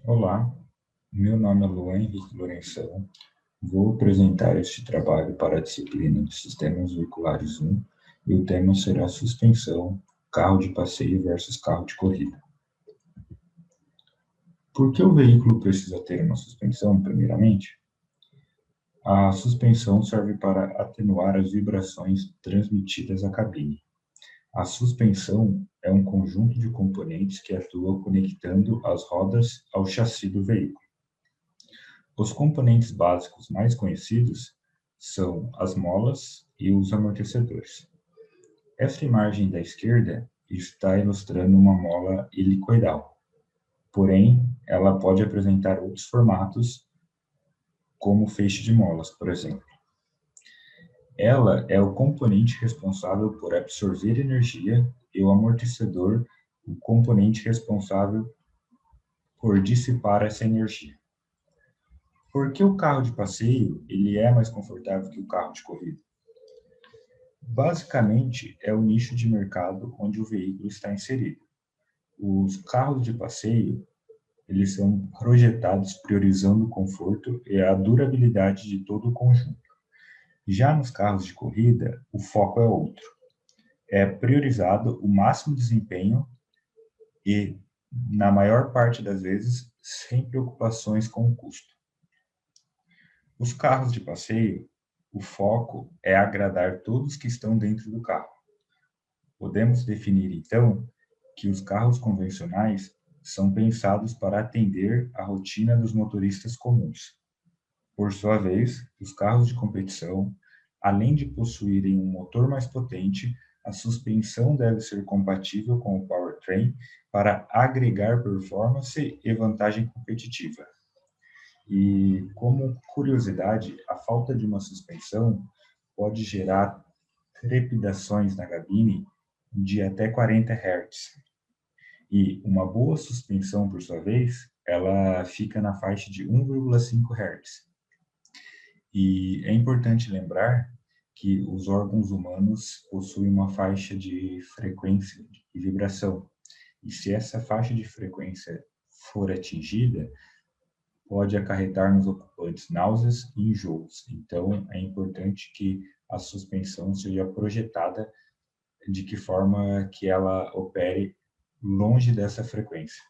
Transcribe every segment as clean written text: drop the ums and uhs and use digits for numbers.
Olá, meu nome é Luan Henrique Lourenção. Vou apresentar este trabalho para a disciplina de Sistemas Veiculares 1 e o tema será suspensão, carro de passeio versus carro de corrida. Por que o veículo precisa ter uma suspensão, primeiramente? A suspensão serve para atenuar as vibrações transmitidas à cabine. A suspensão é um conjunto de componentes que atua conectando as rodas ao chassi do veículo. Os componentes básicos mais conhecidos são as molas e os amortecedores. Esta imagem da esquerda está ilustrando uma mola helicoidal, porém, ela pode apresentar outros formatos, como feixe de molas, por exemplo. Ela é o componente responsável por absorver energia e o amortecedor, o componente responsável por dissipar essa energia. Por que o carro de passeio ele é mais confortável que o carro de corrida? Basicamente, é o nicho de mercado onde o veículo está inserido. Os carros de passeio, eles são projetados priorizando o conforto e a durabilidade de todo o conjunto. Já nos carros de corrida, o foco é outro. É priorizado o máximo desempenho e, na maior parte das vezes, sem preocupações com o custo. Os carros de passeio, o foco é agradar todos que estão dentro do carro. Podemos definir, então, que os carros convencionais são pensados para atender à rotina dos motoristas comuns. Por sua vez, os carros de competição, além de possuírem um motor mais potente, a suspensão deve ser compatível com o powertrain para agregar performance e vantagem competitiva. E, como curiosidade, a falta de uma suspensão pode gerar trepidações na cabine de até 40 Hz. E uma boa suspensão, por sua vez, ela fica na faixa de 1,5 Hz. E é importante lembrar que os órgãos humanos possuem uma faixa de frequência e vibração. E se essa faixa de frequência for atingida, pode acarretar nos ocupantes náuseas e enjoos. Então, é importante que a suspensão seja projetada de que forma que ela opere longe dessa frequência.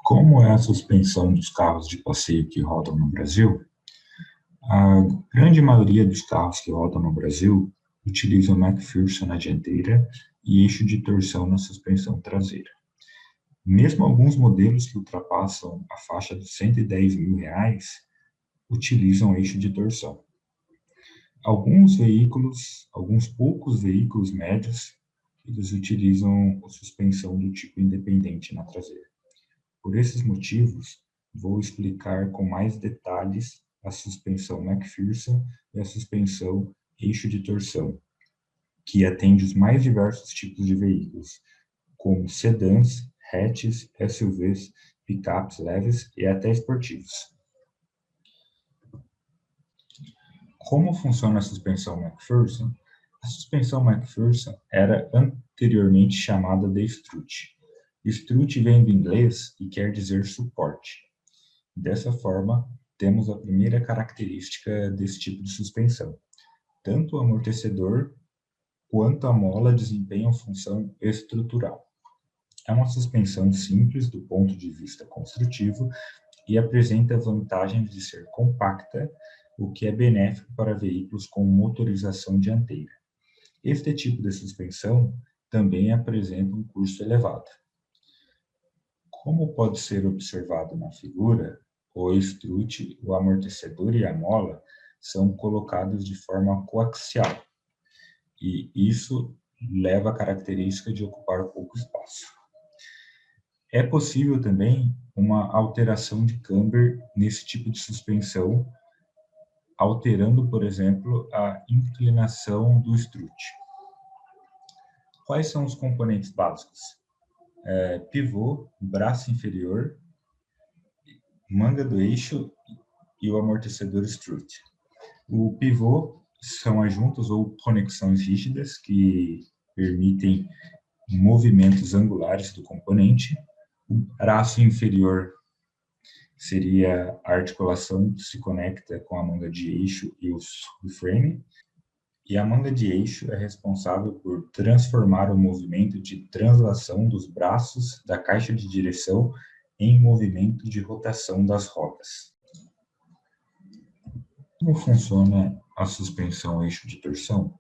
Como é a suspensão dos carros de passeio que rodam no Brasil? A grande maioria dos carros que rodam no Brasil utilizam McPherson na dianteira e eixo de torção na suspensão traseira. Mesmo alguns modelos que ultrapassam a faixa dos R$ 110.000 utilizam eixo de torção. Alguns poucos veículos médios, eles utilizam a suspensão do tipo independente na traseira. Por esses motivos, vou explicar com mais detalhes a suspensão McPherson e a suspensão eixo de torção, que atende os mais diversos tipos de veículos, como sedãs, hatches, SUVs, picapes leves e até esportivos. Como funciona a suspensão McPherson? A suspensão McPherson era anteriormente chamada de strut. Strut vem do inglês e quer dizer suporte. Dessa forma, temos a primeira característica desse tipo de suspensão. Tanto o amortecedor quanto a mola desempenham função estrutural. É uma suspensão simples do ponto de vista construtivo e apresenta vantagens de ser compacta, o que é benéfico para veículos com motorização dianteira. Este tipo de suspensão também apresenta um custo elevado. Como pode ser observado na figura, o strut, o amortecedor e a mola são colocados de forma coaxial, e isso leva à característica de ocupar pouco espaço. É possível também uma alteração de camber nesse tipo de suspensão, alterando, por exemplo, a inclinação do strut. Quais são os componentes básicos? Pivô, braço inferior, manga do eixo e o amortecedor strut. O pivô são as juntas ou conexões rígidas que permitem movimentos angulares do componente. O braço inferior seria a articulação que se conecta com a manga de eixo e o subframe. E a manga de eixo é responsável por transformar o movimento de translação dos braços da caixa de direção em movimento de rotação das rodas. Como funciona a suspensão eixo de torção?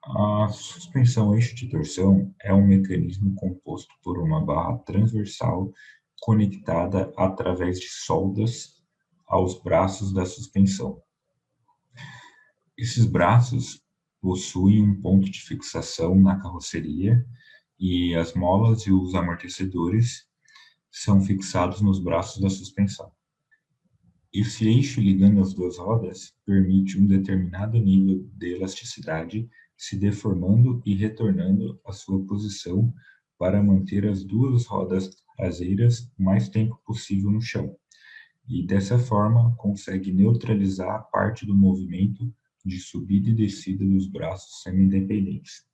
A suspensão eixo de torção é um mecanismo composto por uma barra transversal conectada através de soldas aos braços da suspensão. Esses braços possuem um ponto de fixação na carroceria e as molas e os amortecedores são fixados nos braços da suspensão. Esse eixo ligando as duas rodas permite um determinado nível de elasticidade, se deformando e retornando à sua posição para manter as duas rodas traseiras o mais tempo possível no chão. E dessa forma consegue neutralizar parte do movimento de subida e descida dos braços semi-independentes.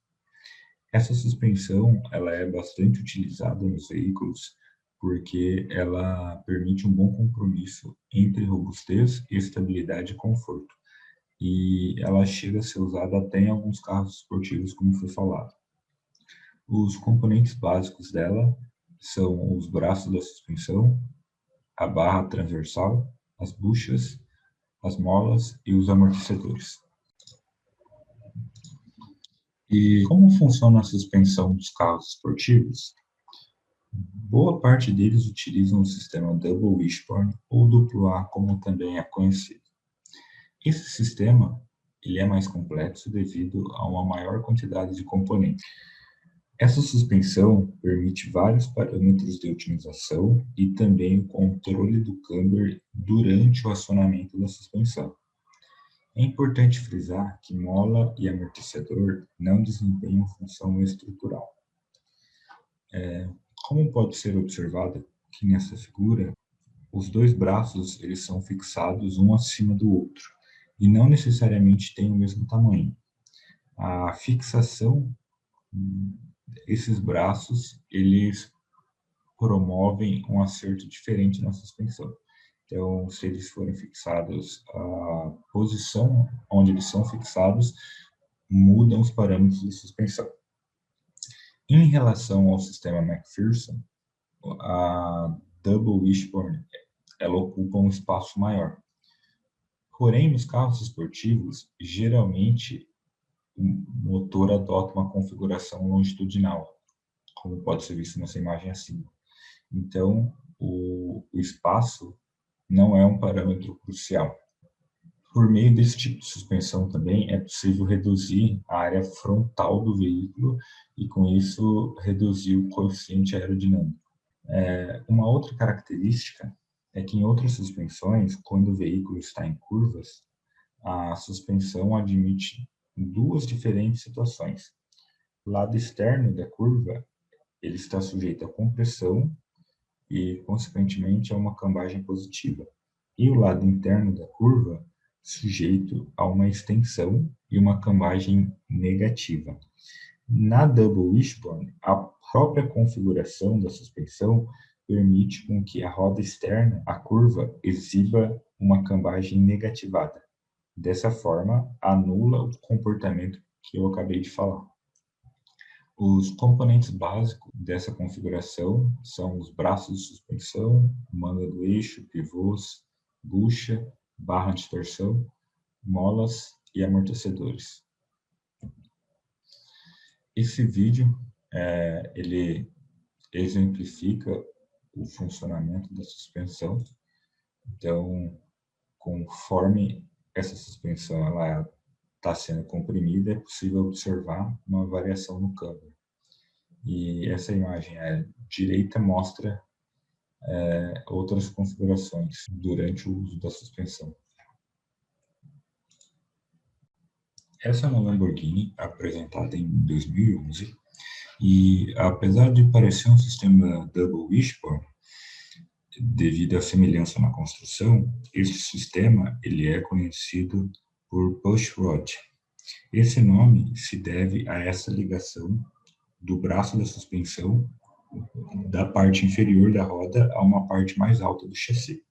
Essa suspensão ela é bastante utilizada nos veículos porque ela permite um bom compromisso entre robustez, estabilidade e conforto. E ela chega a ser usada até em alguns carros esportivos, como foi falado. Os componentes básicos dela são os braços da suspensão, a barra transversal, as buchas, as molas e os amortecedores. E como funciona a suspensão dos carros esportivos? Boa parte deles utilizam o sistema Double Wishbone ou duplo A, como também é conhecido. Esse sistema ele é mais complexo devido a uma maior quantidade de componentes. Essa suspensão permite vários parâmetros de otimização e também o controle do camber durante o acionamento da suspensão. É importante frisar que mola e amortecedor não desempenham função estrutural. Como pode ser observado aqui nessa figura, os dois braços eles são fixados um acima do outro e não necessariamente têm o mesmo tamanho. A fixação esses braços eles promovem um acerto diferente na suspensão. Então, se eles forem fixados, a posição onde eles são fixados mudam os parâmetros de suspensão. Em relação ao sistema McPherson, a Double Wishbone ela ocupa um espaço maior. Porém, nos carros esportivos, geralmente o motor adota uma configuração longitudinal, como pode ser visto nessa imagem acima. Então, o espaço não é um parâmetro crucial. Por meio desse tipo de suspensão também é possível reduzir a área frontal do veículo e, com isso, reduzir o coeficiente aerodinâmico. Uma outra característica é que em outras suspensões, quando o veículo está em curvas, a suspensão admite duas diferentes situações. O lado externo da curva ele está sujeito à compressão e, consequentemente, a uma cambagem positiva. E o lado interno da curva sujeito a uma extensão e uma cambagem negativa. Na Double Wishbone, a própria configuração da suspensão permite com que a roda externa, a curva, exiba uma cambagem negativada. Dessa forma, anula o comportamento que eu acabei de falar. Os componentes básicos dessa configuração são os braços de suspensão, manga do eixo, pivôs, bucha, barra de torção, molas e amortecedores. Esse vídeo ele exemplifica o funcionamento da suspensão. Então, conforme essa suspensão ela está sendo comprimida, é possível observar uma variação no câmbio. E essa imagem à direita mostra outras configurações durante o uso da suspensão. Essa é uma Lamborghini apresentada em 2011 e, apesar de parecer um sistema Double Wishbone, devido à semelhança na construção, esse sistema ele é conhecido por pushrod. Esse nome se deve a essa ligação do braço da suspensão, da parte inferior da roda a uma parte mais alta do chassi.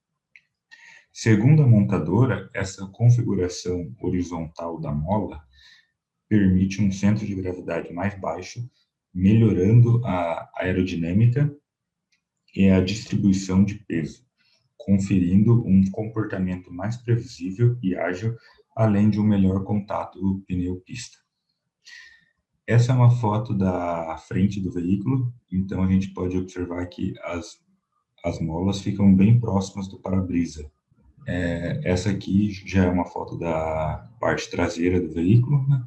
Segundo a montadora, essa configuração horizontal da mola permite um centro de gravidade mais baixo, melhorando a aerodinâmica e a distribuição de peso, conferindo um comportamento mais previsível e ágil, além de um melhor contato pneu-pista. Essa é uma foto da frente do veículo, então a gente pode observar que as molas ficam bem próximas do para-brisa. Essa aqui já é uma foto da parte traseira do veículo, né,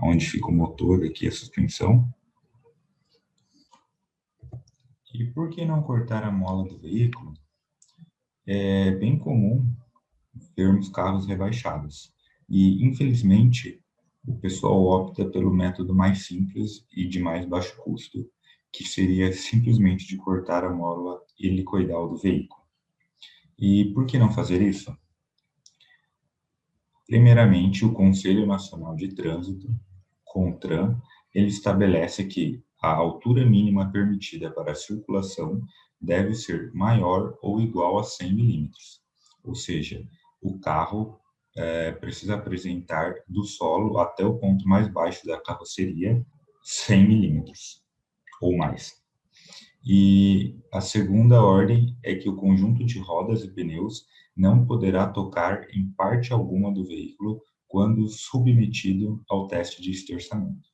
onde fica o motor, aqui a suspensão. E por que não cortar a mola do veículo? É bem comum vermos carros rebaixados. E, infelizmente, o pessoal opta pelo método mais simples e de mais baixo custo, que seria simplesmente de cortar a mola helicoidal do veículo. E por que não fazer isso? Primeiramente, o Conselho Nacional de Trânsito, CONTRAN, ele estabelece que a altura mínima permitida para a circulação deve ser maior ou igual a 100 milímetros. Ou seja, o carro precisa apresentar do solo até o ponto mais baixo da carroceria 100 milímetros ou mais. E a segunda ordem é que o conjunto de rodas e pneus não poderá tocar em parte alguma do veículo quando submetido ao teste de esterçamento.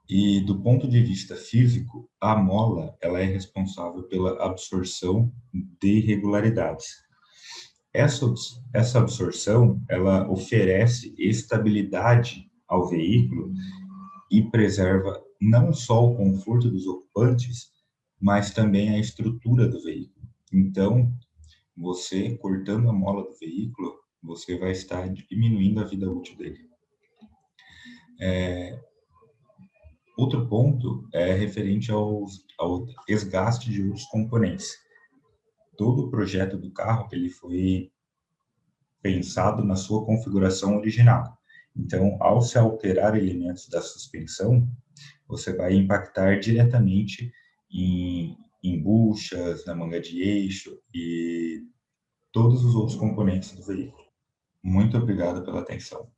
E do ponto de vista físico, a mola ela é responsável pela absorção de irregularidades. Essa absorção ela oferece estabilidade ao veículo e preserva não só o conforto dos ocupantes, mas também a estrutura do veículo. Então, você cortando a mola do veículo, você vai estar diminuindo a vida útil dele. Outro ponto é referente ao desgaste de outros componentes. Todo o projeto do carro ele foi pensado na sua configuração original. Então, ao se alterar elementos da suspensão, você vai impactar diretamente em buchas, na manga de eixo e todos os outros componentes do veículo. Muito obrigado pela atenção.